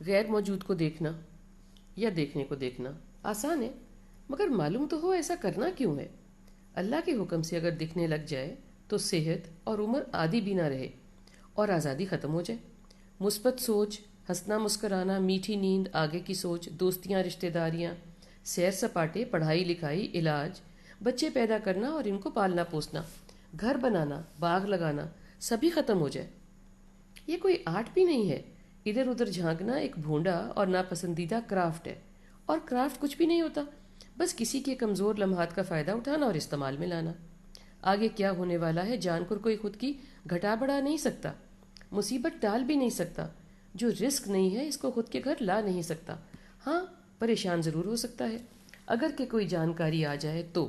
غیر موجود کو دیکھنا یا دیکھنے کو دیکھنا آسان ہے، مگر معلوم تو ہو ایسا کرنا کیوں ہے۔ اللہ کے حکم سے اگر دکھنے لگ جائے تو صحت اور عمر آدھی بھی نہ رہے اور آزادی ختم ہو جائے۔ مثبت سوچ، ہنسنا مسکرانا، میٹھی نیند، آگے کی سوچ، دوستیاں، رشتہ داریاں، سیر سپاٹے، پڑھائی لکھائی، علاج، بچے پیدا کرنا اور ان کو پالنا پوسنا، گھر بنانا، باغ لگانا، سبھی ختم ہو جائے۔ یہ کوئی آرٹ بھی نہیں ہے، ادھر ادھر جھانکنا ایک بھونڈا اور ناپسندیدہ کرافٹ ہے، اور کرافٹ کچھ بھی نہیں ہوتا، بس کسی کے کمزور لمحات کا فائدہ اٹھانا اور استعمال میں لانا۔ آگے کیا ہونے والا ہے جان کر کوئی خود کی گھٹا بڑھا نہیں سکتا، مصیبت ٹال بھی نہیں سکتا، جو رزق نہیں ہے اس کو خود کے گھر لا نہیں سکتا۔ ہاں، پریشان ضرور ہو سکتا ہے، اگر کہ کوئی جانکاری آ جائے تو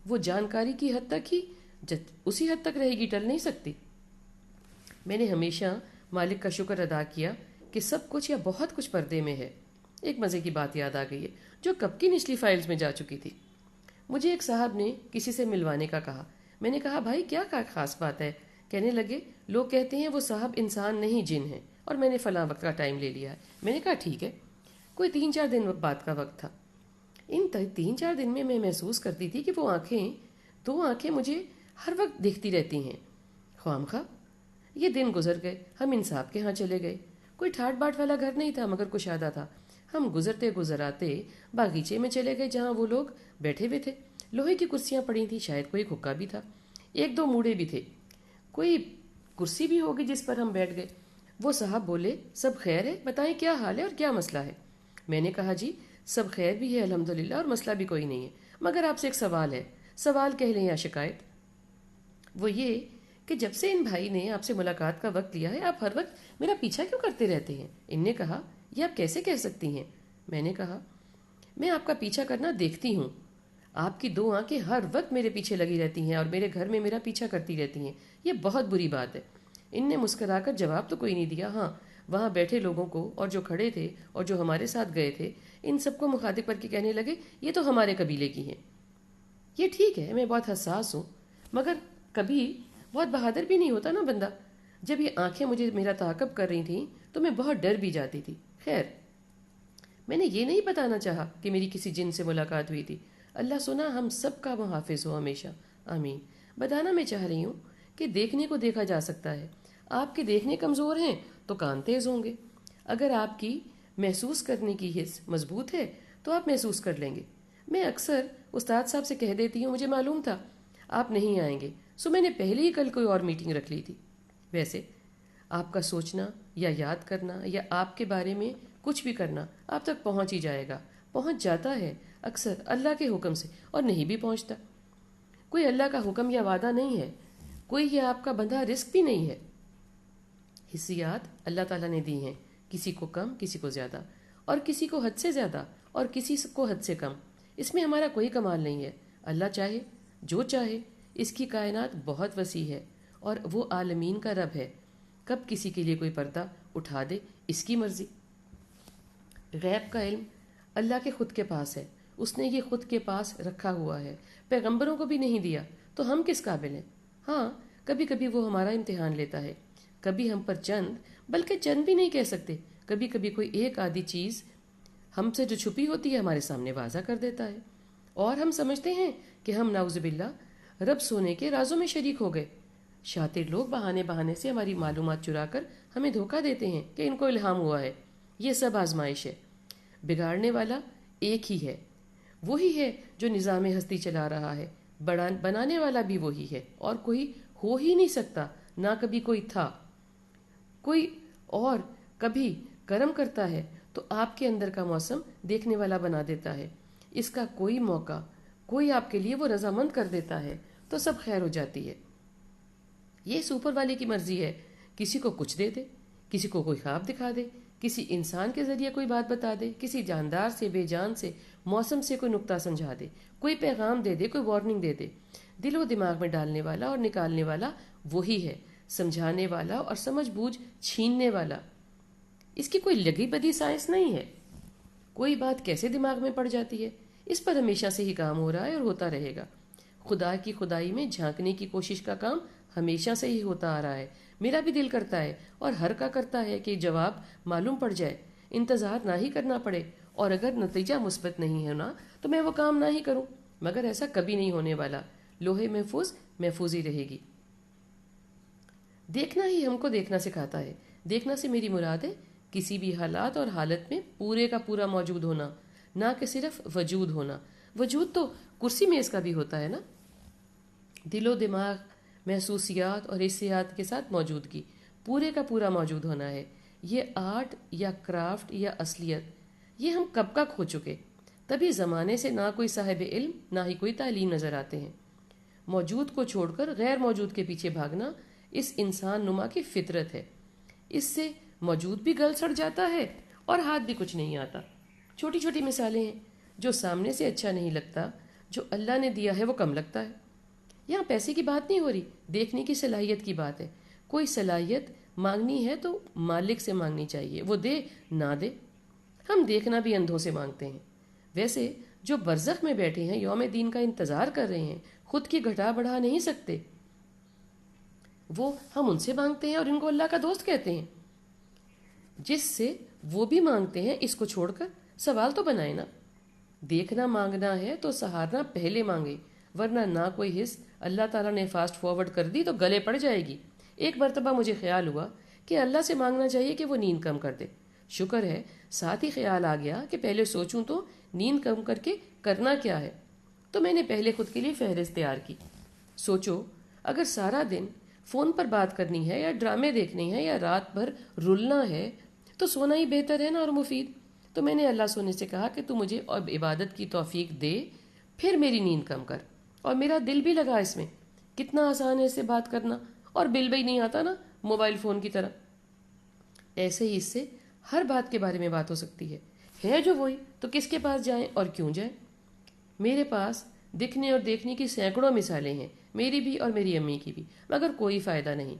وہ جانکاری کی حد تک ہی اسی حد تک رہے گی، ٹل نہیں سکتی۔ میں نے ہمیشہ مالک کا شکر ادا کیا کہ سب کچھ یا بہت کچھ پردے میں ہے۔ ایک مزے کی بات یاد آ گئی ہے جو کب کی نچلی فائلز میں جا چکی تھی۔ مجھے ایک صاحب نے کسی سے ملوانے کا کہا۔ میں نے کہا بھائی کیا خاص بات ہے؟ کہنے لگے لوگ کہتے ہیں وہ صاحب انسان نہیں جن ہیں، اور میں نے فلاں وقت کا ٹائم لے لیا ہے۔ میں نے کہا ٹھیک ہے۔ کوئی 3-4 دن بعد کا وقت تھا۔ ان 3-4 دن میں محسوس کرتی تھی کہ وہ دو آنکھیں مجھے ہر وقت دیکھتی رہتی ہیں، خواہ۔ یہ دن گزر گئے، ہم انصاف کے ہاں چلے گئے۔ کوئی ٹھاٹ باٹ والا گھر نہیں تھا مگر کشادہ تھا۔ ہم گزرتے گزراتے باغیچے میں چلے گئے جہاں وہ لوگ بیٹھے ہوئے تھے۔ لوہے کی کرسیاں پڑی تھیں، شاید کوئی حکا بھی تھا، 1-2 موڑے بھی تھے، کوئی کرسی بھی ہوگی جس پر ہم بیٹھ گئے۔ وہ صاحب بولے سب خیر ہے، بتائیں کیا حال ہے اور کیا مسئلہ ہے؟ میں نے کہا جی سب خیر بھی ہے الحمدللہ، اور مسئلہ بھی کوئی نہیں ہے، مگر آپ سے ایک سوال ہے، سوال کہہ لیں یا شکایت۔ وہ یہ کہ جب سے ان بھائی نے آپ سے ملاقات کا وقت لیا ہے آپ ہر وقت میرا پیچھا کیوں کرتے رہتے ہیں؟ ان نے کہا یہ آپ کیسے کہہ سکتی ہیں؟ میں نے کہا میں آپ کا پیچھا کرنا دیکھتی ہوں، آپ کی 2 آنکھیں ہر وقت میرے پیچھے لگی رہتی ہیں اور میرے گھر میں میرا پیچھا کرتی رہتی ہیں، یہ بہت بری بات ہے۔ ان نے مسکرا کر جواب تو کوئی نہیں دیا، ہاں وہاں بیٹھے لوگوں کو اور جو کھڑے تھے اور جو ہمارے ساتھ گئے تھے ان سب کو مخاطب کر کے کہنے لگے یہ تو ہمارے قبیلے کی ہیں۔ یہ ٹھیک ہے میں بہت حساس ہوں، مگر کبھی بہت بہادر بھی نہیں ہوتا نا بندہ۔ جب یہ آنکھیں مجھے میرا تعاقب کر رہی تھیں تو میں بہت ڈر بھی جاتی تھی۔ خیر، میں نے یہ نہیں بتانا چاہا کہ میری کسی جن سے ملاقات ہوئی تھی، اللہ سنا ہم سب کا محافظ ہو ہمیشہ، آمین۔ بتانا میں چاہ رہی ہوں کہ دیکھنے کو دیکھا جا سکتا ہے، آپ کے دیکھنے کمزور ہیں تو کان تیز ہوں گے، اگر آپ کی محسوس کرنے کی حس مضبوط ہے تو آپ محسوس کر لیں گے۔ میں اکثر استاد صاحب سے کہہ دیتی ہوں مجھے معلوم تھا آپ نہیں آئیں گے، سو میں نے پہلے ہی کل کوئی اور میٹنگ رکھ لی تھی۔ ویسے آپ کا سوچنا یا یاد کرنا یا آپ کے بارے میں کچھ بھی کرنا آپ تک پہنچ ہی جائے گا، پہنچ جاتا ہے اکثر اللہ کے حکم سے، اور نہیں بھی پہنچتا۔ کوئی اللہ کا حکم یا وعدہ نہیں ہے، کوئی یہ آپ کا بندھا رزق بھی نہیں ہے۔ حصیات اللہ تعالیٰ نے دی ہیں، کسی کو کم کسی کو زیادہ، اور کسی کو حد سے زیادہ اور کسی کو حد سے کم، اس میں ہمارا کوئی کمال نہیں ہے۔ اللہ چاہے جو چاہے، اس کی کائنات بہت وسیع ہے اور وہ عالمین کا رب ہے، کب کسی کے لیے کوئی پردہ اٹھا دے اس کی مرضی۔ غیب کا علم اللہ کے خود کے پاس ہے، اس نے یہ خود کے پاس رکھا ہوا ہے، پیغمبروں کو بھی نہیں دیا، تو ہم کس قابل ہیں؟ ہاں کبھی کبھی وہ ہمارا امتحان لیتا ہے، کبھی ہم پر چند، بلکہ چند بھی نہیں کہہ سکتے، کبھی کبھی کوئی ایک آدھی چیز ہم سے جو چھپی ہوتی ہے ہمارے سامنے واضح کر دیتا ہے، اور ہم سمجھتے ہیں کہ ہم نعوذ باللہ رب سونے کے رازوں میں شریک ہو گئے۔ شاطر لوگ بہانے سے ہماری معلومات چرا کر ہمیں دھوکہ دیتے ہیں کہ ان کو الہام ہوا ہے۔ یہ سب آزمائش ہے، بگاڑنے والا ایک ہی ہے، وہی ہے جو نظام ہستی چلا رہا ہے، بنانے والا بھی وہی ہے، اور کوئی ہو ہی نہیں سکتا، نہ کبھی کوئی تھا۔ کوئی اور کبھی کرم کرتا ہے تو آپ کے اندر کا موسم دیکھنے والا بنا دیتا ہے، اس کا کوئی موقع کوئی آپ کے لیے وہ رضامند کر دیتا ہے تو سب خیر ہو جاتی ہے۔ یہ اوپر والے کی مرضی ہے، کسی کو کچھ دے دے، کسی کو کوئی خواب دکھا دے، کسی انسان کے ذریعے کوئی بات بتا دے، کسی جاندار سے بے جان سے موسم سے کوئی نقطہ سمجھا دے، کوئی پیغام دے دے، کوئی وارننگ دے دے۔ دل و دماغ میں ڈالنے والا اور نکالنے والا وہی ہے، سمجھانے والا اور سمجھ بوجھ چھیننے والا۔ اس کی کوئی لگی بدی سائنس نہیں ہے، کوئی بات کیسے دماغ میں پڑ جاتی ہے، اس پر ہمیشہ سے ہی کام ہو رہا ہے اور ہوتا رہے گا۔ خدا کی خدائی میں جھانکنے کی کوشش کا کام ہمیشہ سے ہی ہوتا آ رہا ہے، میرا بھی دل کرتا ہے اور ہر کا کرتا ہے کہ جواب معلوم پڑ جائے، انتظار نہ ہی کرنا پڑے، اور اگر نتیجہ مثبت نہیں ہونا تو میں وہ کام نہ ہی کروں، مگر ایسا کبھی نہیں ہونے والا۔ لوہے محفوظ محفوظ ہی رہے گی۔ دیکھنا ہی ہم کو دیکھنا سکھاتا ہے۔ دیکھنا سے میری مراد ہے کسی بھی حالات اور حالت میں پورے کا پورا موجود ہونا، نہ کہ صرف وجود ہونا۔ وجود تو کرسی میز کا بھی ہوتا ہے نا۔ دل و دماغ، محسوسیات اور حسیات کے ساتھ موجودگی، پورے کا پورا موجود ہونا ہے۔ یہ آرٹ یا کرافٹ یا اصلیت، یہ ہم کب کا کھو چکے۔ تبھی زمانے سے نہ کوئی صاحب علم نہ ہی کوئی تعلیم نظر آتے ہیں۔ موجود کو چھوڑ کر غیر موجود کے پیچھے بھاگنا اس انسان نما کی فطرت ہے۔ اس سے موجود بھی گل سڑ جاتا ہے اور ہاتھ بھی کچھ نہیں آتا۔ چھوٹی چھوٹی مثالیں ہیں۔ جو سامنے سے اچھا نہیں لگتا، جو اللہ نے دیا ہے وہ کم لگتا ہے۔ یہاں پیسے کی بات نہیں ہو رہی، دیکھنے کی صلاحیت کی بات ہے۔ کوئی صلاحیت مانگنی ہے تو مالک سے مانگنی چاہیے، وہ دے نہ دے۔ ہم دیکھنا بھی اندھوں سے مانگتے ہیں۔ ویسے جو برزخ میں بیٹھے ہیں، یوم دین کا انتظار کر رہے ہیں، خود کی گھٹا بڑھا نہیں سکتے، وہ ہم ان سے مانگتے ہیں اور ان کو اللہ کا دوست کہتے ہیں۔ جس سے وہ بھی مانگتے ہیں، اس کو چھوڑ کر سوال تو بنائے نا۔ دیکھنا مانگنا ہے تو سہارنا پہلے مانگے، ورنہ نہ کوئی حص اللہ تعالیٰ نے فاسٹ فارورڈ کر دی تو گلے پڑ جائے گی۔ ایک مرتبہ مجھے خیال ہوا کہ اللہ سے مانگنا چاہیے کہ وہ نیند کم کر دے۔ شکر ہے ساتھ ہی خیال آ گیا کہ پہلے سوچوں تو نیند کم کر کے کرنا کیا ہے، تو میں نے پہلے خود کے لیے فہرست تیار کی۔ سوچو اگر سارا دن فون پر بات کرنی ہے یا ڈرامے دیکھنے ہیں یا رات بھر رلنا ہے تو سونا ہی بہتر ہے نا اور مفید۔ تو میں نے اللہ سونے سے کہا کہ تو مجھے اب عبادت کی توفیق دے، پھر میری نیند کم کر، اور میرا دل بھی لگا اس میں۔ کتنا آسان ہے اس سے بات کرنا، اور بل بھی نہیں آتا نا موبائل فون کی طرح۔ ایسے ہی اس سے ہر بات کے بارے میں بات ہو سکتی ہے جو وہی، تو کس کے پاس جائیں اور کیوں جائیں؟ میرے پاس دکھنے اور دیکھنے کی سینکڑوں مثالیں ہیں، میری بھی اور میری امی کی بھی، مگر کوئی فائدہ نہیں۔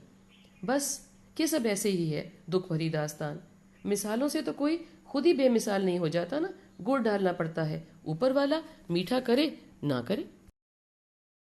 بس کہ سب ایسے ہی ہے، دکھ بھری داستان۔ مثالوں سے تو کوئی خود ہی بے مثال نہیں ہو جاتا نا، گڑ ڈالنا پڑتا ہے، اوپر والا میٹھا کرے نہ کرے۔